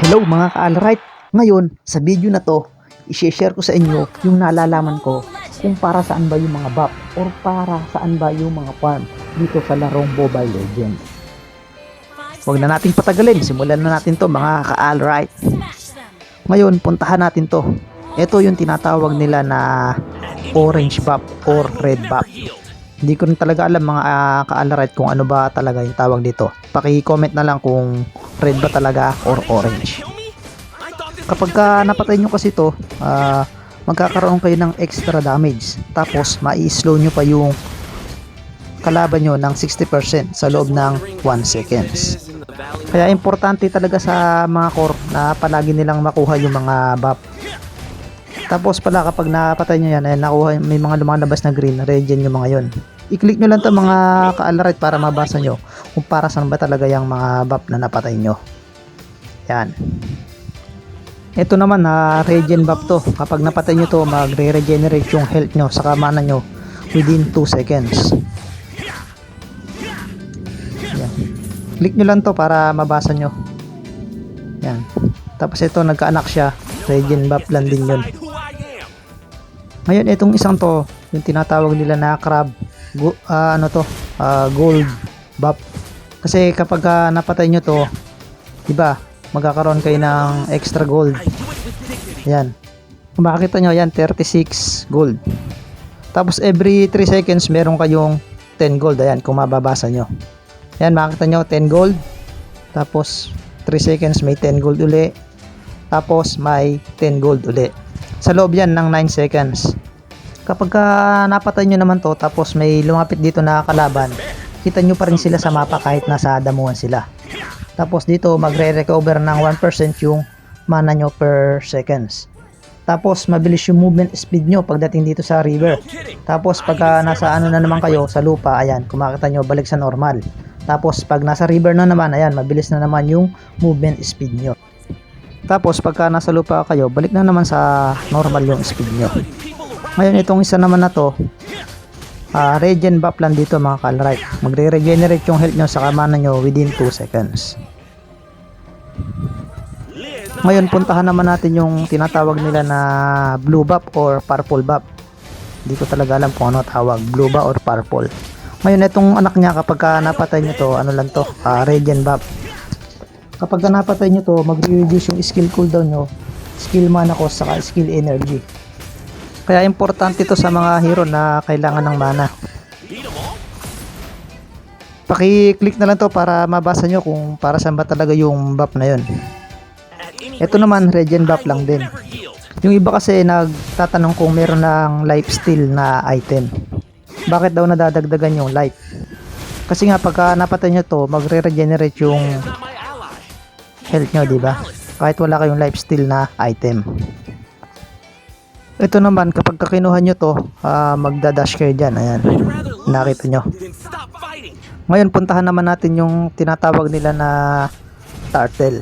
Hello mga ka-alright! Ngayon, sa video na to, i-share ko sa inyo yung nalalaman ko kung para saan ba yung mga buff or para saan ba yung mga farm dito sa larong Mobile Legends. Huwag na nating patagalin, simulan na natin to mga ka-alright. Ngayon, puntahan natin to. Ito yung tinatawag nila na orange buff or red buff. Hindi ko rin talaga alam mga ka-alright kung ano ba talaga yung tawag dito. Paki-comment na lang kung red ba talaga or orange. Kapag napatay nyo kasi ito, magkakaroon kayo ng extra damage. Tapos mai-slow nyo pa yung kalaban nyo ng 60% sa loob ng 1 seconds. Kaya importante talaga sa mga core na palagi nilang makuha yung mga buff. Tapos pala kapag napatay nyo yan, nakuha, may mga lumalabas na green, regen yung mga yon. I-click nyo lang to mga ka-alright para mabasa nyo kung para saan ba talaga yung mga buff na napatay nyo. Yan. Ito naman na regen buff to. Kapag napatay nyo to, magre-regenerate yung health nyo sa mana nyo within 2 seconds. Yan. Click nyo lang to para mabasa nyo. Yan. Tapos ito nagkaanak siya. Regen buff lang din yun. Ngayon itong isang to, yung tinatawag nila na crab, gold buff. Kasi kapag napatay nyo to, diba, magkakaroon kayo ng extra gold. Ayan. Kung makikita nyo, ayan, 36 gold. Tapos every 3 seconds, meron kayong 10 gold. Ayan, kung mababasa nyo. Ayan, makikita nyo, 10 gold. Tapos 3 seconds, may 10 gold uli. Tapos may 10 gold uli. Sa loob yan ng 9 seconds. Kapag napatay nyo naman to, tapos may lumapit dito na kalaban, kita nyo pa rin sila sa mapa kahit nasa damuhan sila. Tapos dito magre-recover ng 1% yung mana nyo per seconds. Tapos mabilis yung movement speed nyo pagdating dito sa river. Tapos pag nasa ano na naman kayo sa lupa, ayan, kung makita nyo, balik sa normal. Tapos pag nasa river na naman, ayan, mabilis na naman yung movement speed nyo. Tapos pagka nasa lupa kayo, balik na naman sa normal yung speed nyo. Ngayon itong isa naman na to, regen buff lang dito mga ka-alright. Magre-regenerate yung health nyo sa mana nyo within 2 seconds. Ngayon puntahan naman natin yung tinatawag nila na blue buff or purple buff. Hindi ko talaga alam kung ano tawag, blue buff or purple. Ngayon itong anak niya kapag napatay nyo to, ano lang to, regen buff. Kapag napatay nyo to, magre-reduce yung skill cooldown nyo, skill mana cost, saka skill energy. Kaya importante to sa mga hero na kailangan ng mana. Paki-click na lang to para mabasa nyo kung para saan ba talaga yung buff na yun. Ito naman, regen buff lang din. Yung iba kasi nagtatanong kung meron ng lifesteal na item. Bakit daw nadadagdagan yung life? Kasi nga pagka napatay nyo to, magre-regenerate yung health nyo, diba? Kahit wala kayong lifesteal na item. Ito naman, kapag kinuha nyo to, magdadash kayo dyan. Ayan, nakita nyo. Ngayon, puntahan naman natin yung tinatawag nila na turtle.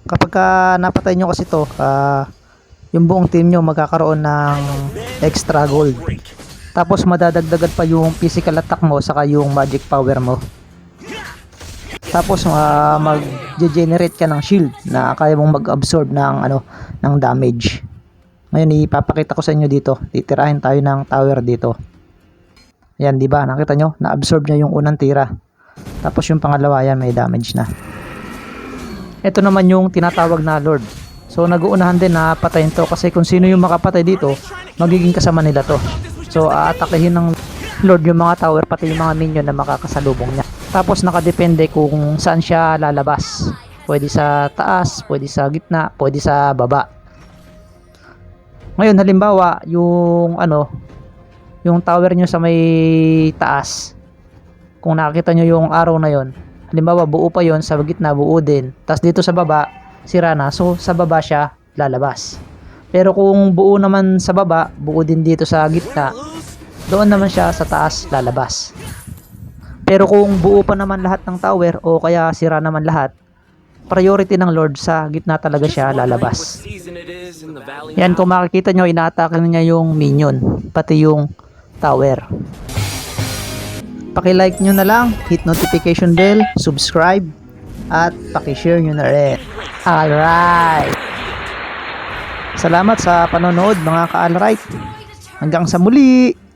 Kapag napatay nyo kasi to, yung buong team nyo magkakaroon ng extra gold. Tapos madadagdagan pa yung physical attack mo saka yung magic power mo. Tapos mag-generate ka ng shield na kaya mong mag-absorb ng ng damage. Ngayon ipapakita ko sa inyo dito. Titirahin tayo ng tower dito. Ayan, di ba? Nakita nyo? Na-absorb niya yung unang tira. Tapos yung pangalawa, ayan, may damage na. Ito naman yung tinatawag na Lord. So nag-uunahan din na patayin to kasi kung sino yung makapatay dito, magiging kasama nila to. So aatakihin ng Lord yung mga tower pati yung mga minion na makakasalubong niya. Tapos nakadepende kung saan siya lalabas. Pwede sa taas, pwede sa gitna, pwede sa baba. Ngayon halimbawa, yung tower nyo sa may taas. Kung nakikita nyo yung arrow na yon, halimbawa buo pa yon, sa gitna buo din. Tapos dito sa baba, sira na. So sa baba siya lalabas. Pero kung buo naman sa baba, buo din dito sa gitna, doon naman siya sa taas lalabas. Pero kung buo pa naman lahat ng tower o kaya sira naman lahat, priority ng Lord sa gitna talaga siya lalabas. Yan, kung makikita nyo, ina-attack niya yung minion, pati yung tower. Paki-like nyo na lang, hit notification bell, subscribe, at pakishare nyo na rin. Alright! Salamat sa panonood mga ka-alright. Hanggang sa muli!